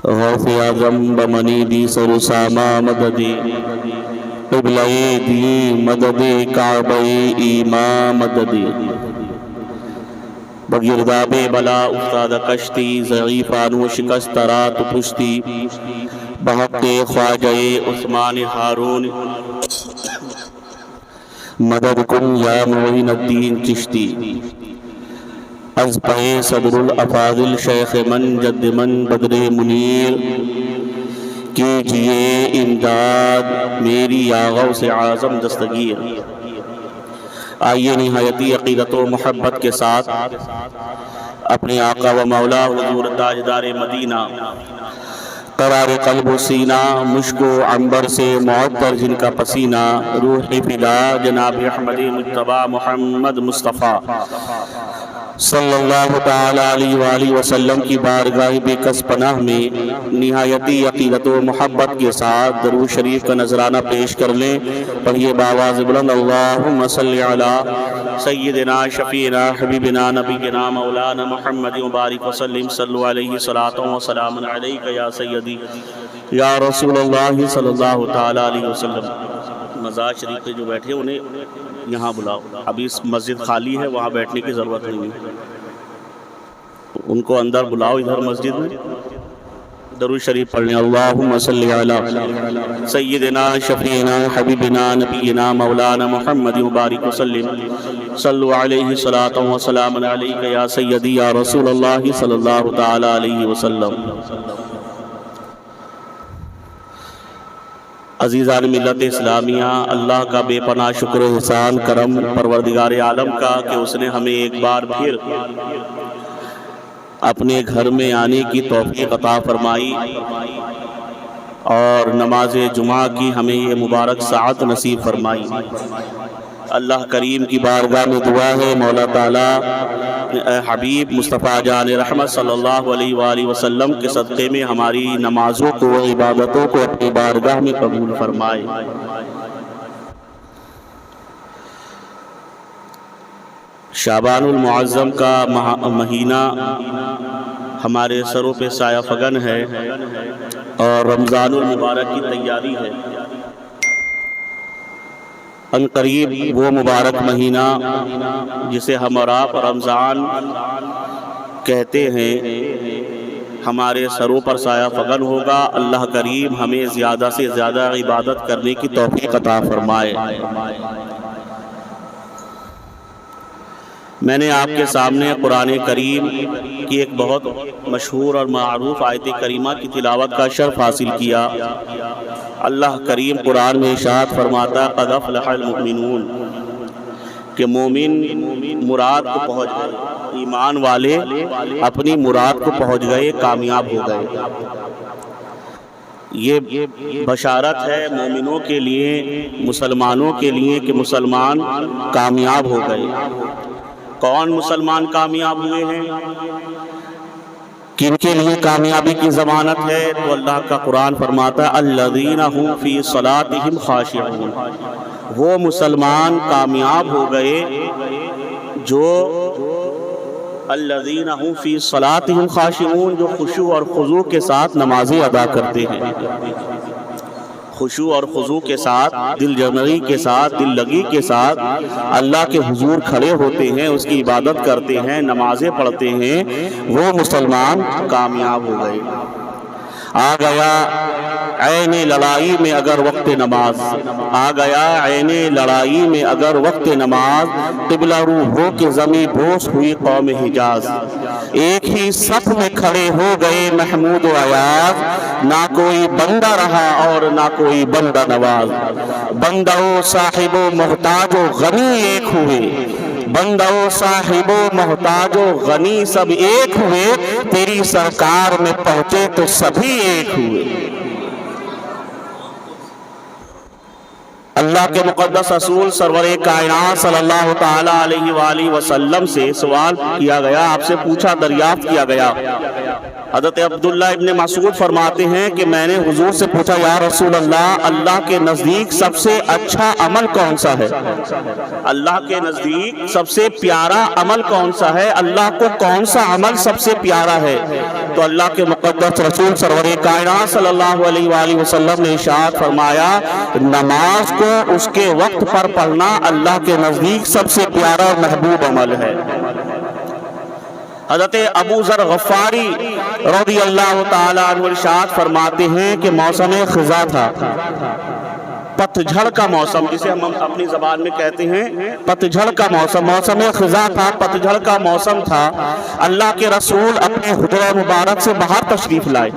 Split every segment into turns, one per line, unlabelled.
غوث اعظم بمنیبی سرسامہ مددی قبلہ دین مدد کعبہ ایمان مددی بگرداب بلا افتاد کشتی ضعیفانو شکست رات پشتی بحق خواجہ عثمان ہارون مدد کن یا معین الدین چشتی از پہ صدر الافاضل شیخ من جد من بدر منیر کیجئے امداد میری یا غوث اعظم دستگیر۔ آئیے نہایتی عقیدت و محبت کے ساتھ اپنے آقا و مولا حضور تاجدار مدینہ قرار قلب و سینہ مشک و عنبر سے معطر جن کا پسینہ روح فدا جناب احمد مجتبی محمد مصطفیٰ صلی اللہ تعالیٰ علیہ وآلہ وسلم کی بارگاہ بے کس پناہ میں نہایتی عقیدت و محبت کے ساتھ درود شریف کا نذرانہ پیش کر لیں۔ پڑھیے بآواز بلند اللہم صلی علی سیدنا شفیعنا حبیبنا نبینا مولانا محمد مبارک وسلم صلو علیہ صلاۃ و سلام علیک یا سیدی یا رسول اللہ صلی اللہ تعالیٰ علیہ وسلم۔ مزار شریف پہ جو بیٹھے انہیں یہاں بلاؤ، ابھی اس مسجد خالی ہے، وہاں بیٹھنے کی ضرورت نہیں ہے، ان کو اندر بلاؤ ادھر مسجد میں۔ درود شریف پڑھنے اللہم صلی علی سیدنا شفیعنا حبیبنا نبینا مولانا محمد مبارک وسلم صلو علیہ صلاۃ و سلام علیک یا سیدی یا رسول اللہ صلی اللہ تعالی علیہ وسلم۔ عزیزان ملت اسلامیہ، اللہ کا بے پناہ شکر و احسان کرم پروردگار عالم کا کہ اس نے ہمیں ایک بار پھر اپنے گھر میں آنے کی توفیق عطا فرمائی اور نماز جمعہ کی ہمیں یہ مبارک ساعت نصیب فرمائی۔ اللہ کریم کی بارگاہ میں دعا ہے مولا تعالیٰ حبیب مصطفیٰ جان رحمت صلی اللہ علیہ وآلہ وسلم کے صدقے میں ہماری نمازوں کو عبادتوں کو اپنی بارگاہ میں قبول فرمائے۔ شعبان المعظم کا مہینہ ہمارے سروں پہ سایہ فگن ہے اور رمضان المبارک کی تیاری ہے۔ ان قریب وہ مبارک مہینہ جسے ہم اور آپ رمضان کہتے ہیں ہمارے سروں پر سایہ فگن ہوگا۔ اللہ کریم ہمیں زیادہ سے زیادہ عبادت کرنے کی توفیق عطا فرمائے۔ میں نے آپ کے سامنے قرآن کریم کی ایک بہت مشہور اور معروف آیت کریمہ کی تلاوت کا شرف حاصل کیا۔ اللہ کریم قرآن میں ارشاد فرماتا قد افلح المؤمنون کہ مومن مراد کو پہنچ گئے، ایمان والے اپنی مراد کو پہنچ گئے، کامیاب ہو گئے۔ یہ بشارت ہے مومنوں کے لیے، مسلمانوں کے لیے کہ مسلمان کامیاب ہو گئے۔ کون مسلمان کامیاب ہوئے ہیں؟ کن کے لیے کامیابی کی ضمانت ہے؟ تو اللہ کا قرآن فرماتا ہے الذین هم فی صلاتہم خاشعون، وہ مسلمان کامیاب ہو گئے جو الذین هم فی صلاتہم خاشعون، جو خشوع اور خضوع کے ساتھ نمازیں ادا کرتے ہیں، خشوع اور خضوع کے ساتھ، دل جمعی کے ساتھ، دل لگی کے ساتھ اللہ کے حضور کھڑے ہوتے ہیں، اس کی عبادت کرتے ہیں، نمازیں پڑھتے ہیں، وہ مسلمان کامیاب ہو گئے۔ آ گیا عین لڑائی میں اگر وقت نماز، آ گیا عین لڑائی میں اگر وقت نماز، قبلہ رو ہو کے زمیں بوس ہوئی قوم حجاز، ایک ہی صف میں کھڑے ہو گئے محمود و ایاز، نہ کوئی بندہ رہا اور نہ کوئی بندہ نواز، بندہ و صاحب و محتاج و غنی ایک ہوئے، بندہ و صاحب و محتاج و غنی سب ایک ہوئے، تیری سرکار میں پہنچے تو سبھی ایک ہوئے۔ اللہ کے مقدس رسول سرور کائنات صلی اللہ تعالیٰ علیہ وآلہ وسلم سے سوال کیا گیا، آپ سے پوچھا، دریافت کیا گیا حضرت عبداللہ ابن مسعود فرماتے ہیں کہ میں نے حضور سے پوچھا یا رسول اللہ، اللہ کے نزدیک سب سے اچھا عمل کون سا ہے؟ اللہ کے نزدیک سب سے پیارا عمل کون سا ہے؟ اللہ کو کون سا عمل سب سے پیارا ہے؟ تو اللہ کے مقدس رسول سرور کائنات صلی اللہ علیہ وآلہ وسلم نے ارشاد فرمایا، نماز کو اس کے وقت پر پڑھنا اللہ کے نزدیک سب سے پیارا اور محبوب عمل ہے۔ حضرت ابو ذر غفاری رضی اللہ تعالیٰ عنہ ارشاد فرماتے ہیں کہ موسم خزاں تھا، پتجھڑ کا موسم، جسے ہم اپنی زبان میں کہتے ہیں پتجھڑ کا موسم، موسم خزاں تھا، پتجھڑ کا موسم تھا۔ اللہ کے رسول اپنے حجرہ مبارک سے باہر تشریف لائے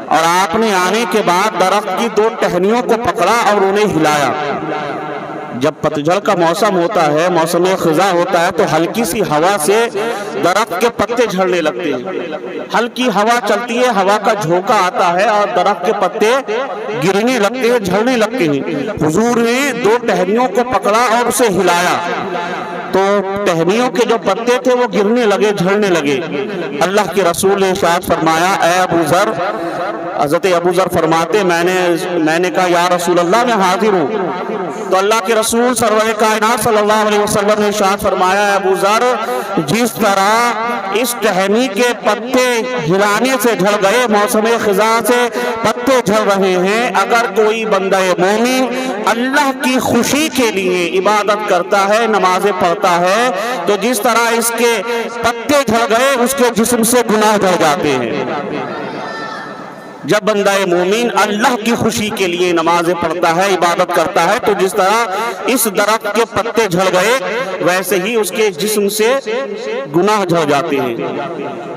اور آپ نے آنے کے بعد درخت کی 2 ٹہنیوں کو پکڑا اور انہیں ہلایا۔ جب پتجھڑ کا موسم ہوتا ہے، موسم خزاں ہوتا ہے، تو ہلکی سی ہوا سے درخت کے پتے جھڑنے لگتے ہیں، ہلکی ہوا چلتی ہے، ہوا کا جھونکا آتا ہے اور درخت کے پتے گرنے لگتے ہیں، جھڑنے لگتے ہیں۔ حضور نے 2 ٹہنیوں کو پکڑا اور اسے ہلایا تو ٹہنیوں کے جو پتے تھے وہ گرنے لگے، جھڑنے لگے۔ اللہ کے رسول نے ارشاد فرمایا، اے ابو ذر، حضرت ابو ذر فرماتے میں نے کہا یا رسول اللہ میں حاضر ہوں۔ تو اللہ کے رسول سرور کائنات صلی اللہ علیہ وسلم نے ارشاد فرمایا، اے ابو ذر، جس طرح اس ٹہنی کے پتے ہلانے سے جھڑ گئے، موسم خزاں سے پتے جھڑ رہے ہیں، اگر کوئی بندہ مومن اللہ کی خوشی کے لیے عبادت کرتا ہے، نمازیں پڑھتا ہے، تو جس طرح اس کے پتے جھڑ گئے اس کے جسم سے گناہ جھڑ جاتے ہیں۔ جب بندہ مومن اللہ کی خوشی کے لیے نمازیں پڑھتا ہے، عبادت کرتا ہے، تو جس طرح اس درخت کے پتے جھڑ گئے ویسے ہی اس کے جسم سے گناہ جھڑ جاتے ہیں۔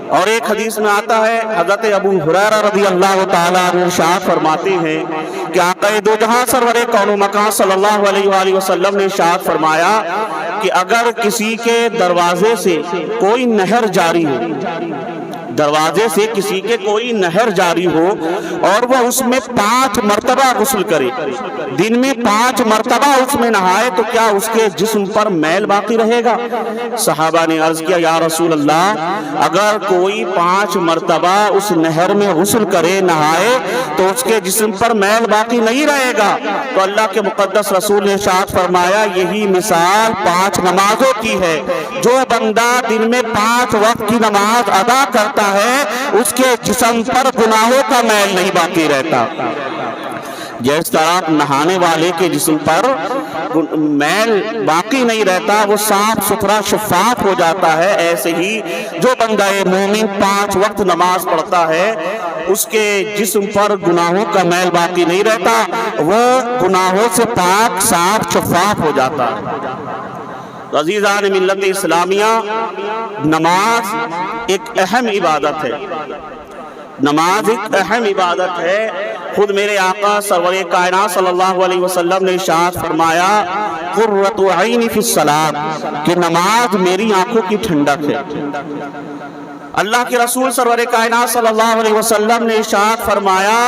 اور ایک حدیث میں آتا ہے، حضرت ابو ہریرہ رضی اللہ تعالیٰ عنہ ارشاد فرماتے ہیں کہ آقا دو جہاں سرور کون و مکان صلی اللہ علیہ وآلہ وسلم نے ارشاد فرمایا کہ اگر کسی کے دروازے سے کوئی نہر جاری ہو، دروازے سے کسی کے کوئی نہر جاری ہو اور وہ اس میں 5 مرتبہ غسل کرے، دن میں 5 مرتبہ اس میں نہائے، تو کیا اس کے جسم پر میل باقی رہے گا؟ صحابہ نے عرض کیا یا رسول اللہ، اگر کوئی 5 مرتبہ اس نہر میں غسل کرے، نہائے، تو اس کے جسم پر میل باقی نہیں رہے گا۔ تو اللہ کے مقدس رسول نے ارشاد فرمایا، یہی مثال 5 نمازوں کی ہے۔ جو بندہ دن میں 5 وقت کی نماز ادا کرتا ہے، اس کے جسم پر گناہوں کا میل نہیں باقی رہتا۔ جس طرح نہانے والے کے جسم پر میل باقی نہیں رہتا، وہ صاف ستھرا شفاف ہو جاتا ہے، ایسے ہی جو بندہ مومن 5 وقت نماز پڑھتا ہے، اس کے جسم پر گناہوں کا میل باقی نہیں رہتا، وہ گناہوں سے پاک صاف شفاف ہو جاتا ہے۔ عزیزان ملت اسلامیہ، نماز ایک اہم عبادت ہے، نماز ایک اہم عبادت ہے۔ خود میرے آقا سرور کائنات صلی اللہ علیہ وسلم نے ارشاد فرمایا، قرۃ عین فی الصلاۃ، کہ نماز میری آنکھوں کی ٹھنڈک ہے۔ اللہ کے رسول سرور کائنات صلی اللہ علیہ وسلم نے ارشاد فرمایا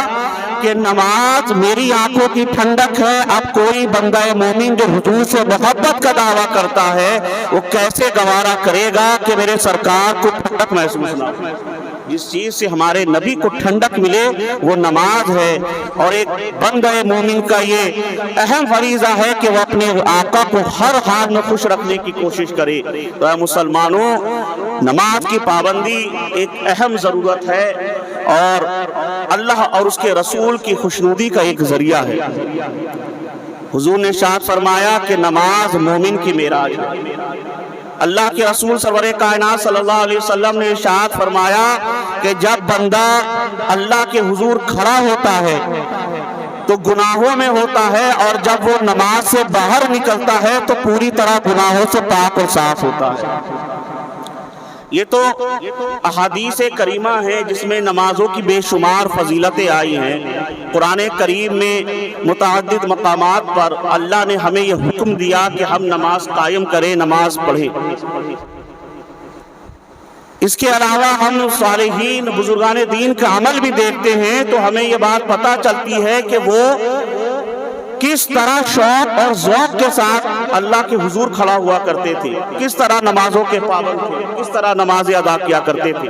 کہ نماز میری آنکھوں کی ٹھنڈک ہے۔ اب کوئی بندہ مومن جو حضور سے محبت کا دعویٰ کرتا ہے، وہ کیسے گوارا کرے گا کہ میرے سرکار کو ٹھنڈک محسوس نہ ہو؟ جس چیز سے ہمارے نبی کو ٹھنڈک ملے وہ نماز ہے، اور ایک بندہ مومن کا یہ اہم فریضہ ہے کہ وہ اپنے آقا کو ہر حال میں خوش رکھنے کی کوشش کرے۔ تو اے مسلمانوں، نماز کی پابندی ایک اہم ضرورت ہے اور اللہ اور اس کے رسول کی خوشنودی کا ایک ذریعہ ہے۔ حضور نے ارشاد فرمایا کہ نماز مومن کی معراج ہے۔ اللہ کے رسول سرور کائنات صلی اللہ علیہ وسلم نے ارشاد فرمایا کہ جب بندہ اللہ کے حضور کھڑا ہوتا ہے تو گناہوں میں ہوتا ہے، اور جب وہ نماز سے باہر نکلتا ہے تو پوری طرح گناہوں سے پاک اور صاف ہوتا ہے۔ یہ تو احادیث کریمہ ہے جس میں نمازوں کی بے شمار فضیلتیں آئی ہیں۔ قرآن کریم میں متعدد مقامات پر اللہ نے ہمیں یہ حکم دیا کہ ہم نماز قائم کریں، نماز پڑھیں۔ اس کے علاوہ ہم صالحین بزرگان دین کا عمل بھی دیکھتے ہیں تو ہمیں یہ بات پتہ چلتی ہے کہ وہ کس طرح شوق اور ذوق کے ساتھ اللہ کے حضور کھڑا ہوا کرتے تھے، کس طرح نمازوں کے پابند تھے، کس طرح نمازیں ادا کیا کرتے تھے۔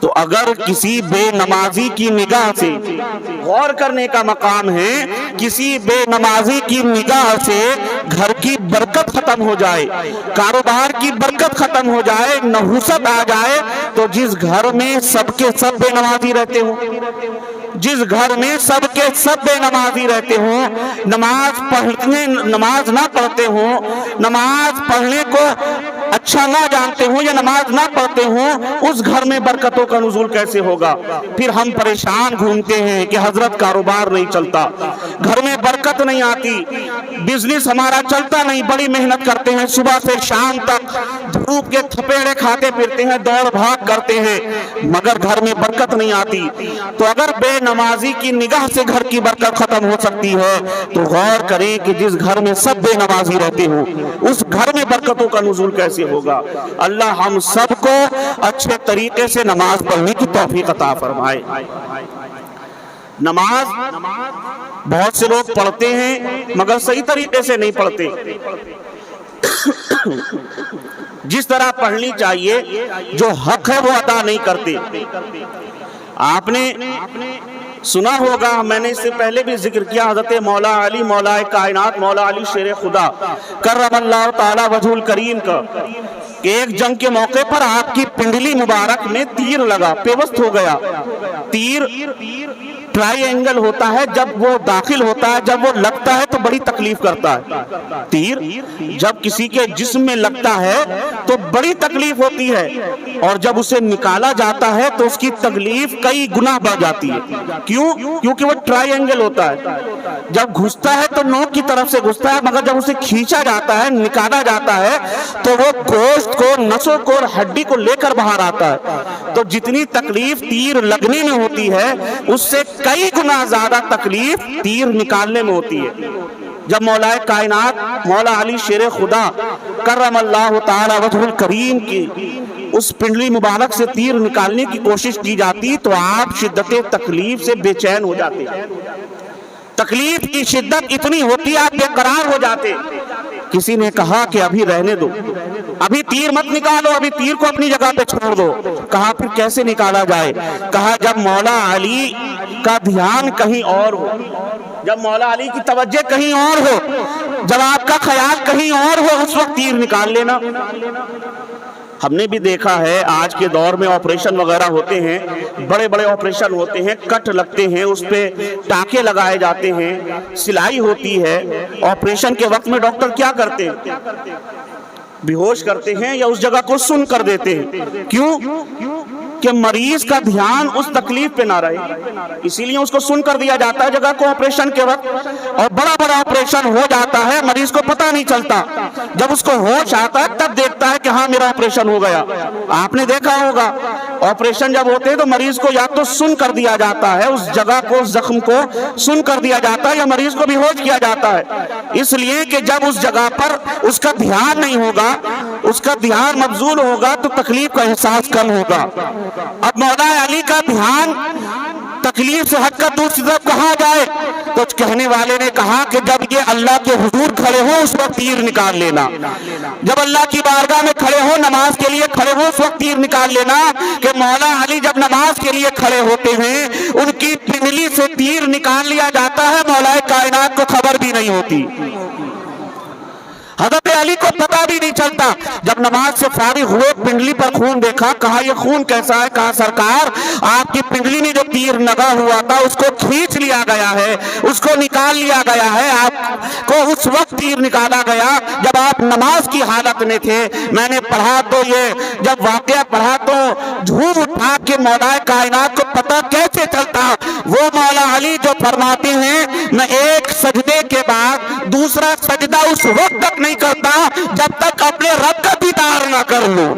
تو اگر کسی بے نمازی کی نگاہ سے، غور کرنے کا مقام ہے، کسی بے نمازی کی نگاہ سے گھر کی برکت ختم ہو جائے، کاروبار کی برکت ختم ہو جائے، نحوست آ جائے، تو جس گھر میں سب کے سب بے نمازی رہتے ہوں، جس گھر میں سب کے سب بے نمازی رہتے ہوں، نماز نہ پڑھتے ہوں، نماز پڑھنے کو اچھا نہ جانتے ہوں یا نماز نہ پڑھتے ہوں، اس گھر میں برکتوں کا نزول کیسے ہوگا؟ پھر ہم پریشان گھومتے ہیں کہ حضرت کاروبار نہیں چلتا، گھر میں برکت نہیں آتی، بزنس ہمارا چلتا نہیں، بڑی محنت کرتے ہیں، صبح سے شام تک دھوپ کے تھپیڑے کھاتے پھرتے ہیں، دوڑ بھاگ کرتے ہیں، مگر گھر میں برکت نہیں آتی۔ تو اگر بے نمازی کی نگاہ سے گھر کی برکت ختم ہو سکتی ہے تو غور کریں کہ جس گھر میں سب بے نمازی رہتے ہوں، اس گھر میں برکتوں کا نزول کیسے ہوگا؟ اللہ ہم سب کو اچھے طریقے سے نماز پڑھنے کی توفیق عطا فرمائے۔ نماز بہت سے لوگ پڑھتے ہیں مگر صحیح طریقے سے نہیں پڑھتے، جس طرح پڑھنی چاہیے جو حق ہے وہ ادا نہیں کرتے۔ آپ نے سنا ہوگا، میں نے اس سے پہلے بھی ذکر کیا، حضرت مولا علی مولا کائنات مولا علی شیر خدا کرم اللہ تعالی وجہ الکریم کا کہ ایک جنگ کے موقع پر آپ کی پنڈلی مبارک میں تیر لگا، پیوست ہو گیا۔ تیر ٹرائی اینگل ہوتا ہے، جب وہ داخل ہوتا ہے، جب وہ لگتا ہے تو بڑی تکلیف کرتا ہے۔ تیر جب کسی کے جسم میں لگتا ہے تو بڑی تکلیف ہوتی ہے، اور جب اسے نکالا جاتا ہے تو اس کی تکلیف کئی گنا بڑھ جاتی ہے۔ کیوں؟ کیونکہ وہ ٹرائی اینگل ہوتا ہے، جب گھستا ہے تو نوک کی طرف سے گھستا ہے، مگر جب اسے کھینچا جاتا ہے، نکالا جاتا ہے تو وہ گوشت کو، نسوں کو اور ہڈی کو لے کر باہر آتا ہے۔ تو جتنی تکلیف تیر لگنے میں ہوتی ہے اس سے کئی گنا زیادہ تکلیف تیر نکالنے میں ہوتی ہے۔ جب مولا کائنات مولا علی شیر خدا کرم اللہ تعالی وجہ الکریم کی اس پنڈلی مبارک سے تیر نکالنے کی کوشش کی جاتی تو آپ شدت تکلیف سے بے چین ہو جاتے، تکلیف کی شدت اتنی ہوتی آپ بے قرار ہو جاتے۔ کسی نے کہا کہ ابھی رہنے دو، ابھی تیر مت نکالو، ابھی تیر کو اپنی جگہ پہ چھوڑ دو۔ کہا پھر کیسے نکالا جائے؟ کہا جب مولا علی کا دھیان کہیں اور ہو، جب مولا علی کی توجہ کہیں اور ہو، جب آپ کا خیال کہیں اور ہو، اس وقت تیر نکال لینا۔ ہم نے بھی دیکھا ہے آج کے دور میں آپریشن وغیرہ ہوتے ہیں، بڑے بڑے آپریشن ہوتے ہیں، کٹ لگتے ہیں، اس پہ ٹانکے لگائے جاتے ہیں، سلائی ہوتی ہے۔ آپریشن کے وقت میں ڈاکٹر کیا کرتے ہیں؟ بے ہوش کرتے ہیں یا اس جگہ کو سن کر دیتے ہیں۔ کیوں؟ کہ مریض کا دھیان اس تکلیف پہ نہ رہے، اسی لیے اس کو سن کر دیا جاتا ہے جگہ کو آپریشن کے وقت۔ اور بڑا بڑا آپریشن ہو جاتا ہے، مریض کو پتہ نہیں چلتا، جب اس کو ہوش آتا ہے تب دیکھتا ہے کہ ہاں میرا آپریشن ہو گیا۔ آپ نے دیکھا ہوگا آپریشن جب ہوتے ہیں تو مریض کو یا تو سن کر دیا جاتا ہے، اس جگہ کو، زخم کو سن کر دیا جاتا ہے، یا مریض کو بھی ہوش کیا جاتا ہے، اس لیے کہ جب اس جگہ پر اس کا دھیان نہیں ہوگا، اس کا دھیان مبذول ہوگا تو تکلیف کا احساس کم ہوگا۔ اب مولا علی کا دھیان تکلیف سے ہٹ کر دوسری طرف کہاں جائے؟ تو کہنے والے نے کہا کہ جب یہ اللہ کے حضور کھڑے ہو اس وقت تیر نکال لینا، جب اللہ کی بارگاہ میں کھڑے ہو، نماز کے لیے کھڑے ہو، اس وقت تیر نکال لینا۔ کہ مولا علی جب نماز کے لیے کھڑے ہوتے ہیں ان کی پنڈلی سے تیر نکال لیا جاتا ہے، مولا کائنات کو خبر بھی نہیں ہوتی، حضرت علی کو پتہ بھی نہیں چلتا۔ جب نماز سے فارغ ہوئے پنڈلی پر خون دیکھا، کہا یہ خون کیسا ہے؟ کہا سرکار آپ کی پنڈلی میں جو تیر لگا ہوا تھا اس کو کھینچ لیا گیا ہے، اس کو نکال لیا گیا ہے، آپ کو اس وقت تیر نکالا گیا جب آپ نماز کی حالت میں تھے۔ میں نے پڑھا تو یہ جب واقعہ پڑھا تو جھوم اٹھا کہ مولا کائنات کو پتہ کیسے چلتا؟ وہ مولا علی جو فرماتے ہیں میں ایک سجدے کے بعد دوسرا سجدہ اس وقت تک نہیں کرتا جب تک اپنے رب کا دیدار نہ کر لوں۔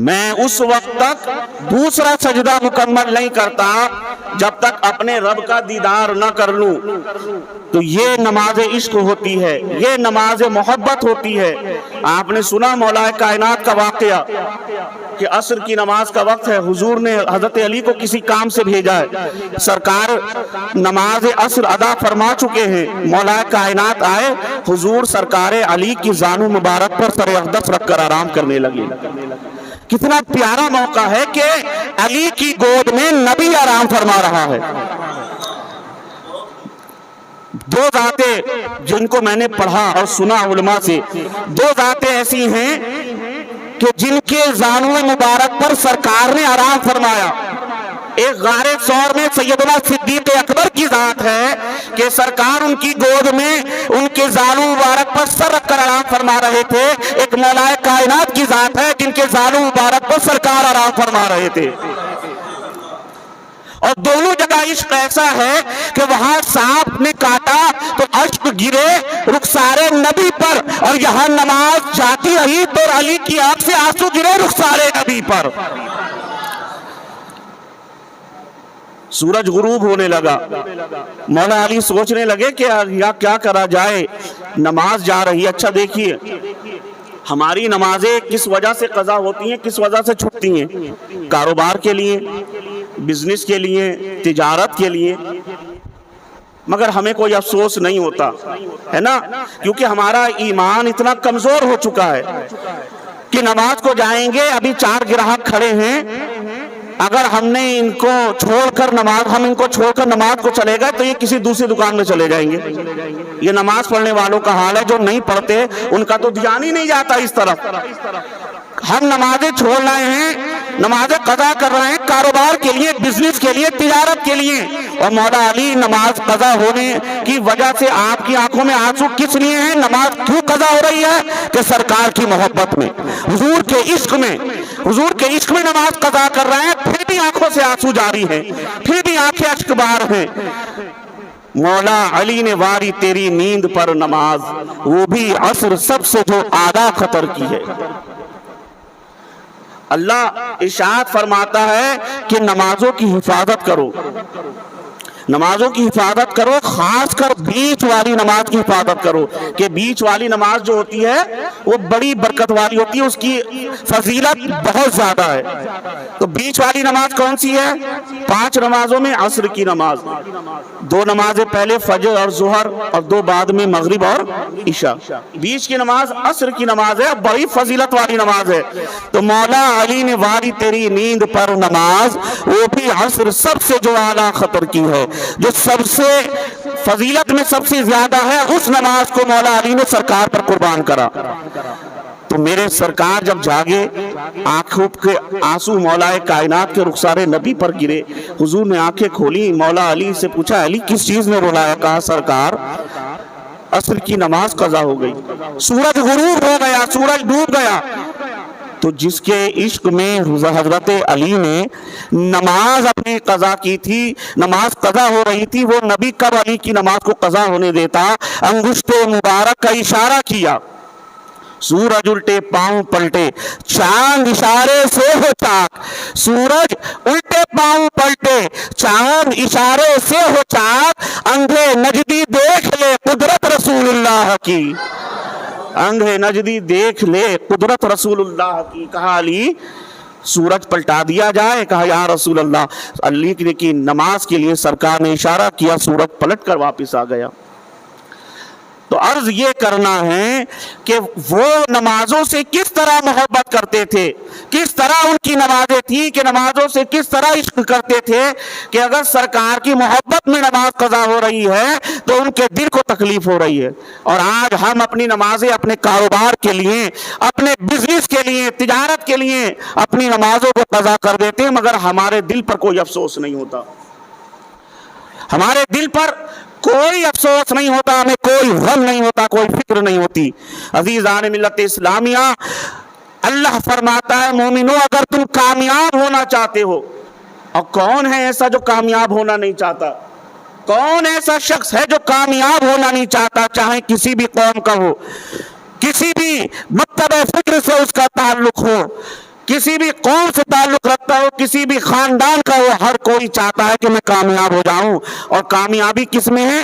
میں اس وقت تک دوسرا سجدہ مکمل نہیں کرتا جب تک اپنے رب کا دیدار نہ کر لوں۔ تو یہ نماز عشق ہوتی ہے، یہ نماز محبت ہوتی ہے۔ آپ نے سنا مولا کائنات کا واقعہ، کہ عصر کی نماز کا وقت ہے، حضور نے حضرت علی کو کسی کام سے بھیجا ہے، سرکار نماز عصر ادا فرما چکے ہیں، مولا کائنات آئے، حضور سرکار علی کی زانو مبارک پر سر اقدس رکھ کر آرام کرنے لگے۔ کتنا پیارا موقع ہے کہ علی کی گود میں نبی آرام فرما رہا ہے۔ دو ذاتیں جن کو میں نے پڑھا اور سنا علماء سے، دو ذاتیں ایسی ہیں کہ جن کے زانو مبارک پر سرکار نے آرام فرمایا۔ ایک غار ثور میں سیدنا صدیق اکبر کی ذات ہے کہ سرکار ان کی گود میں ان کے زانو مبارک پر سر رکھ کر آرام فرما رہے تھے۔ ایک مولا کائنات کی ذات ہے جن کے زانو مبارک پر سرکار آرام فرما رہے تھے، اور دونوں جگہ عشق ایسا ہے کہ وہاں سانپ نے کاٹا تو اشک گرے رخسار نبی پر، اور یہاں نماز جاتی رہی تو علی کی آنکھ سے آنسو گرے رخسار نبی پر۔ سورج غروب ہونے لگا، مولا علی سوچنے لگے کہ کیا کرا جائے، نماز جا رہی ہے۔ اچھا دیکھیے ہماری نمازیں کس وجہ سے قضا ہوتی ہیں، کس وجہ سے چھوٹتی ہیں؟ کاروبار کے لیے، بزنس کے لیے، تجارت کے لیے، مگر ہمیں کوئی افسوس نہیں ہوتا ہے نا، کیونکہ ہمارا ایمان اتنا کمزور ہو چکا ہے کہ نماز کو جائیں گے، ابھی 4 گراہک کھڑے ہیں، اگر ہم نے ان کو چھوڑ کر نماز کو چلے گئے تو یہ کسی دوسری دکان میں چلے جائیں گے۔ یہ نماز پڑھنے والوں کا حال ہے، جو نہیں پڑھتے ان کا تو دھیان ہی نہیں جاتا اس طرف۔ ہم نمازیں چھوڑ رہے ہیں، نمازیں قضا کر رہے ہیں کاروبار کے لیے، بزنس کے لیے، تجارت کے لیے، اور مولا علی نماز قضا ہونے کی وجہ سے آپ کی آنکھوں میں آنسو کس لیے ہیں؟ نماز کیوں قضا ہو رہی ہے؟ کہ سرکار کی محبت میں، حضور کے عشق میں نماز قضا کر رہے ہیں، پھر بھی آنکھوں سے آنسو جاری ہیں، پھر بھی آنکھیں اشک بار ہیں۔ مولا علی نے واری تیری نیند پر نماز، وہ بھی عصر سب سے جو آدھا خطر کی ہے۔ اللہ ارشاد فرماتا ہے کہ نمازوں کی حفاظت کرو، نمازوں کی حفاظت کرو، خاص کر بیچ والی نماز کی حفاظت کرو، کہ بیچ والی نماز جو ہوتی ہے وہ بڑی برکت والی ہوتی ہے، اس کی فضیلت بہت زیادہ ہے۔ تو بیچ والی نماز کون سی ہے؟ 5 نمازوں میں عصر کی نماز، 2 نمازیں پہلے فجر اور ظہر، اور 2 بعد میں مغرب اور عشاء۔ بیچ کی نماز عصر کی نماز ہے، بڑی فضیلت والی نماز ہے۔ تو مولا علی نے واری تیری نیند پر نماز، وہ بھی عصر سب سے جو اعلیٰ خطر کی ہے، جو سب سے فضیلت میں سب سے زیادہ ہے، اس نماز کو مولا علی نے سرکار پر قربان کرا۔ تو میرے سرکار جب جاگے، آنکھوں کے آنسو مولا کائنات کے رخسار نبی پر گرے، حضور نے آنکھیں کھولی، مولا علی سے پوچھا علی کس چیز نے رلایا؟ کہا سرکار عصر کی نماز قضا ہو گئی، سورج غروب ہو گیا، سورج ڈوب گیا۔ تو جس کے عشق میں حضرت علی نے نماز اپنی قضا کی تھی، نماز قضا ہو رہی تھی، وہ نبی کب علی کی نماز کو قضا ہونے دیتا؟ انگشت مبارک کا اشارہ کیا، سورج الٹے پاؤں پلٹے، چاند اشارے سے ہو چاک، سورج الٹے پاؤں پلٹے، چاند اشارے سے ہو چاک، اندھے نجدی دیکھ لے قدرت رسول اللہ کی، اندھے نجدی دیکھ لے قدرت رسول اللہ کی۔ کہا علی سورج پلٹا دیا جائے؟ کہا یا رسول اللہ، علی کی نماز کے لیے سرکار نے اشارہ کیا، سورج پلٹ کر واپس آ گیا۔ تو عرض یہ کرنا ہے کہ وہ نمازوں سے کس طرح محبت کرتے تھے، کس طرح ان کی نمازیں تھیں، کہ نمازوں سے کس طرح عشق کرتے تھے، کہ اگر سرکار کی محبت میں نماز قضا ہو رہی ہے تو ان کے دل کو تکلیف ہو رہی ہے۔ اور آج ہم اپنی نمازیں اپنے کاروبار کے لیے، اپنے بزنس کے لیے، تجارت کے لیے اپنی نمازوں کو قضا کر دیتے ہیں، مگر ہمارے دل پر کوئی افسوس نہیں ہوتا، ہمارے دل پر کوئی افسوس نہیں ہوتا، ہمیں کوئی غم نہیں ہوتا، کوئی فکر نہیں ہوتی۔ عزیزان ملت اسلامیہ، اللہ فرماتا ہے مومنو اگر تم کامیاب ہونا چاہتے ہو، اور کون ہے ایسا جو کامیاب ہونا نہیں چاہتا؟ کون ایسا شخص ہے جو کامیاب ہونا نہیں چاہتا؟ چاہے کسی بھی قوم کا ہو، کسی بھی مکتب فکر سے اس کا تعلق ہو، کسی بھی قوم سے تعلق رکھتا ہو، کسی بھی خاندان کا ہو، ہر کوئی چاہتا ہے کہ میں کامیاب ہو جاؤں۔ اور کامیابی کس میں ہے؟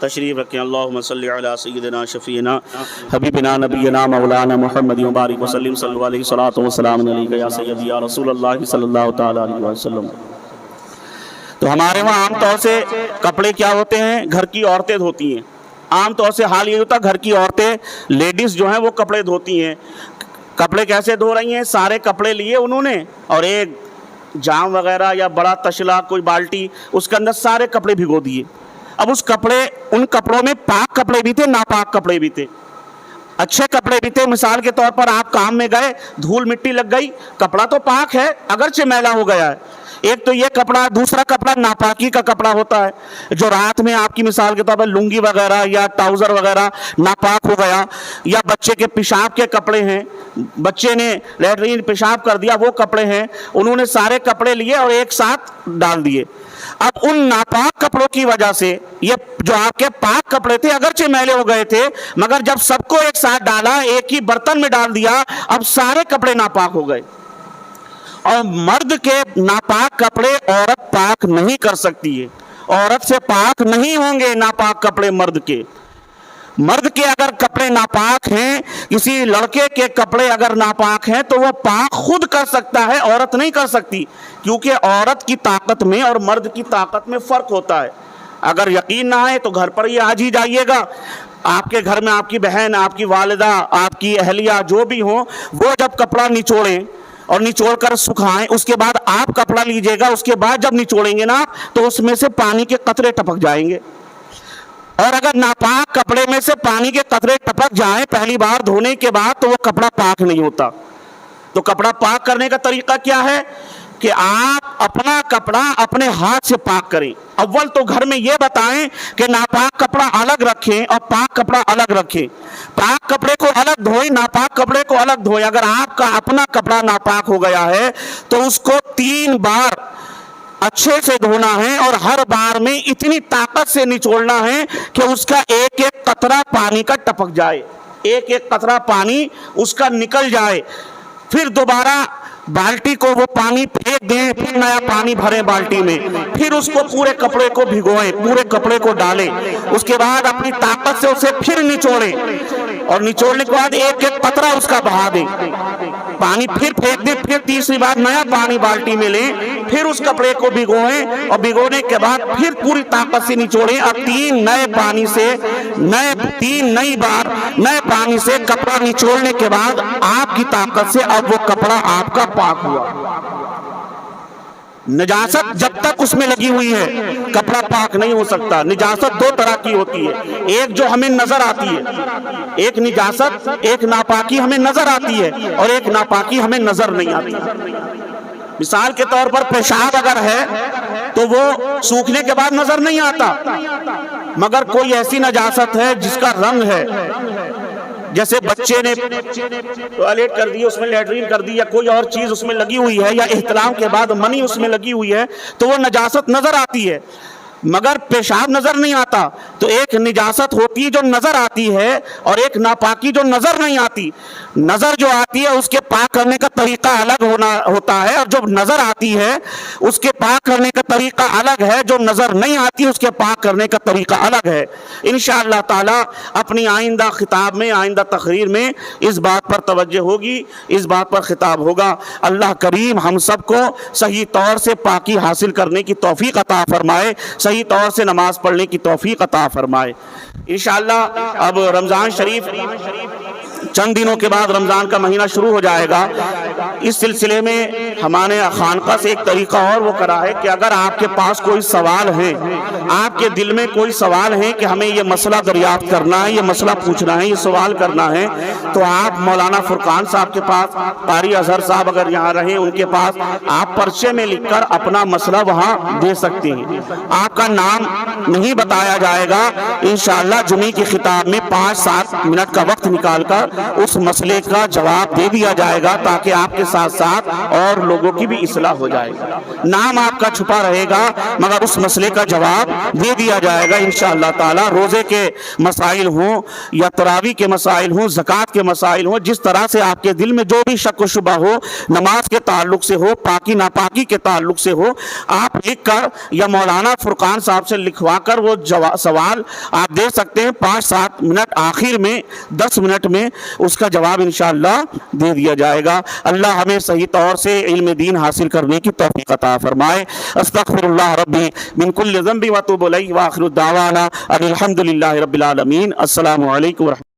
تشریف رکھیں۔ اللہم صلی علی سیدنا شفیعنا حبیبنا نبینا مولانا محمد مبارک وسلم صلی اللہ علیہ وسلم وسلام علیکہ یا سیدی یا رسول اللہ صلی اللہ تعالی علیہ وسلم۔ تو ہمارے وہاں عام طور سے کپڑے کیا ہوتے ہیں؟ گھر کی عورتیں دھوتی ہیں۔ عام طور سے حال یہ ہوتا ہے گھر کی عورتیں لیڈیز جو ہیں وہ کپڑے دھوتی ہیں۔ کپڑے کیسے دھو رہی ہیں؟ سارے کپڑے لیے انہوں نے اور ایک جام وغیرہ یا بڑا تشلا کوئی بالٹی اس کے اندر سارے کپڑے بھگو دیے۔ اب ان کپڑوں میں پاک کپڑے بھی تھے، ناپاک کپڑے بھی تھے، اچھے کپڑے بھی تھے۔ مثال کے طور پر آپ کام میں گئے، دھول مٹی لگ گئی، کپڑا تو پاک ہے اگرچہ میلا ہو گیا ہے، ایک تو یہ کپڑا، دوسرا کپڑا ناپاکی کا کپڑا ہوتا ہے جو رات میں آپ کی مثال کے طور پر لنگی وغیرہ یا ٹراؤزر وغیرہ ناپاک ہو گیا، یا بچے کے پیشاب کے کپڑے ہیں، بچے نے لیٹرین پیشاب کر دیا، وہ کپڑے ہیں، انہوں نے سارے کپڑے لیے اور ایک ساتھ ڈال دیے۔ اب ان ناپاک کپڑوں کی وجہ سے یہ جو آپ کے پاک کپڑے تھے اگرچہ میلے ہو گئے تھے، مگر جب سب کو ایک ساتھ ڈالا، ایک ہی برتن میں ڈال دیا، اب سارے کپڑے ناپاک ہو گئے۔ اور مرد کے ناپاک کپڑے عورت پاک نہیں کر سکتی ہے، عورت سے پاک نہیں ہوں گے ناپاک کپڑے مرد کے۔ مرد کے اگر کپڑے ناپاک ہیں، کسی لڑکے کے کپڑے اگر ناپاک ہیں تو وہ پاک خود کر سکتا ہے، عورت نہیں کر سکتی، کیونکہ عورت کی طاقت میں اور مرد کی طاقت میں فرق ہوتا ہے۔ اگر یقین نہ ہے تو گھر پر ہی آج ہی جائیے گا، آپ کے گھر میں آپ کی بہن، آپ کی والدہ، آپ کی اہلیہ جو بھی ہوں، وہ جب کپڑا نچوڑیں اور نچوڑ کر سکھائیں، اس کے بعد آپ کپڑا لیجئے گا، اس کے بعد جب نچوڑیں گے نا تو اس میں سے پانی کے قطرے ٹپک جائیں گے، اور اگر ناپاک کپڑے میں سے پانی کے قطرے ٹپک جائیں پہلی بار دھونے کے بعد تو وہ کپڑا پاک نہیں ہوتا۔ تو کپڑا پاک کرنے کا طریقہ کیا ہے کہ آپ اپنا کپڑا اپنے ہاتھ سے پاک کریں۔ اول تو گھر میں یہ بتائیں کہ ناپاک کپڑا الگ رکھیں اور پاک کپڑا الگ رکھیں، پاک کپڑے کو الگ دھوئیں، ناپاک کپڑے کو الگ دھوئیں۔ اگر آپ کا اپنا کپڑا ناپاک ہو گیا ہے تو اس کو 3 بار اچھے سے دھونا ہے، اور ہر بار میں اتنی طاقت سے نچوڑنا ہے کہ اس کا ایک ایک قطرہ پانی کا ٹپک جائے، ایک ایک قطرہ پانی اس کا نکل جائے۔ پھر دوبارہ بالٹی کو وہ پانی پھینک دیں، پھر نیا پانی بھریں بالٹی میں، پھر اس کو پورے کپڑے کو بھگوئیں، پورے کپڑے کو ڈالیں، اس کے بعد اپنی طاقت سے اسے پھر نچوڑیں، اور نچوڑنے کے بعد ایک ایک قطرہ اس کا بہا دیں، پانی پھر پھینک دیں، پھر تیسری بار نیا پانی بالٹی میں لیں، پھر اس کپڑے کو بھگوئیں، اور بھگونے کے بعد پھر پوری طاقت سے نچوڑیں۔ اب 3 نئے پانی سے 3 نئی بار نئے پانی سے کپڑا نچوڑنے کے بعد آپ کی طاقت سے اب وہ کپڑا آپ کا پاک ہوا۔ نجاست جب تک اس میں لگی ہوئی ہے کپڑا پاک نہیں ہو سکتا۔ نجاست 2 طرح کی ہوتی ہے، ایک جو ہمیں نظر آتی ہے، ایک نجاست، ایک ناپاکی ہمیں نظر آتی ہے، اور ایک ناپاکی ہمیں نظر نہیں آتی۔ مثال کے طور پر پیشاب اگر ہے تو وہ سوکھنے کے بعد نظر نہیں آتا، مگر کوئی ایسی نجاست ہے جس کا رنگ ہے، جیسے بچے نے ٹوائلٹ کر دی، اس میں لیٹرین کر دی، یا کوئی اور چیز اس میں لگی ہوئی ہے، یا احتلام کے بعد منی اس میں لگی ہوئی ہے، تو وہ نجاست نظر آتی ہے، مگر پیشاب نظر نہیں آتا۔ تو ایک نجاست ہوتی ہے جو نظر آتی ہے، اور ایک ناپاکی جو نظر نہیں آتی۔ نظر جو آتی ہے اس کے پاک کرنے کا طریقہ الگ ہوتا ہے، اور جو نظر آتی ہے اس کے پاک کرنے کا طریقہ الگ ہے، جو نظر نہیں آتی اس کے پاک کرنے کا طریقہ الگ ہے۔ انشاءاللہ تعالی اپنی آئندہ خطاب میں، آئندہ تقریر میں اس بات پر توجہ ہوگی، اس بات پر خطاب ہوگا۔ اللہ کریم ہم سب کو صحیح طور سے پاکی حاصل کرنے کی توفیق عطا فرمائے، صحیح طور سے نماز پڑھنے کی توفیق عطا فرمائے۔ انشاءاللہ اب رمضان شریف چند دنوں کے بعد رمضان کا مہینہ شروع ہو جائے گا۔ اس سلسلے میں ہمارے خانقاہ سے ایک طریقہ اور وہ کرا ہے کہ اگر آپ کے پاس کوئی سوال ہے، آپ کے دل میں کوئی سوال ہے کہ ہمیں یہ مسئلہ دریافت کرنا ہے، یہ مسئلہ پوچھنا ہے، یہ سوال کرنا ہے، تو آپ مولانا فرقان صاحب کے پاس، قاری اظہر صاحب اگر یہاں رہیں ان کے پاس، آپ پرچے میں لکھ کر اپنا مسئلہ وہاں دے سکتے ہیں۔ آپ کا نام نہیں بتایا جائے گا، انشاءاللہ جمعے کی خطاب میں 5-7 منٹ کا وقت نکال ڈال کر اس مسئلے کا جواب دے دیا جائے گا، تاکہ آپ کے ساتھ ساتھ اور لوگوں کی بھی اصلاح ہو جائے گا۔ نام آپ کا چھپا رہے گا مگر اس مسئلے کا جواب دے دیا جائے گا انشاءاللہ تعالی۔ روزے کے مسائل ہوں یا تراویح کے مسائل ہوں، زکوٰۃ کے مسائل ہوں، جس طرح سے آپ کے دل میں جو بھی شک و شبہ ہو، نماز کے تعلق سے ہو، پاکی ناپاکی کے تعلق سے ہو، آپ لکھ کر یا مولانا فرقان صاحب سے لکھوا کر وہ سوال آپ دے سکتے ہیں۔ 5-7 منٹ آخر میں 10 منٹ میں اس کا جواب انشاءاللہ دے دیا جائے گا۔ اللہ ہمیں صحیح طور سے علم دین حاصل کرنے کی توفیق عطا فرمائے۔ استغفر اللہ ربی من کل ذنب واتوب الیہ، وآخر دعوانا ان الحمد للہ رب العالمین۔ السلام علیکم ورحمۃ اللہ۔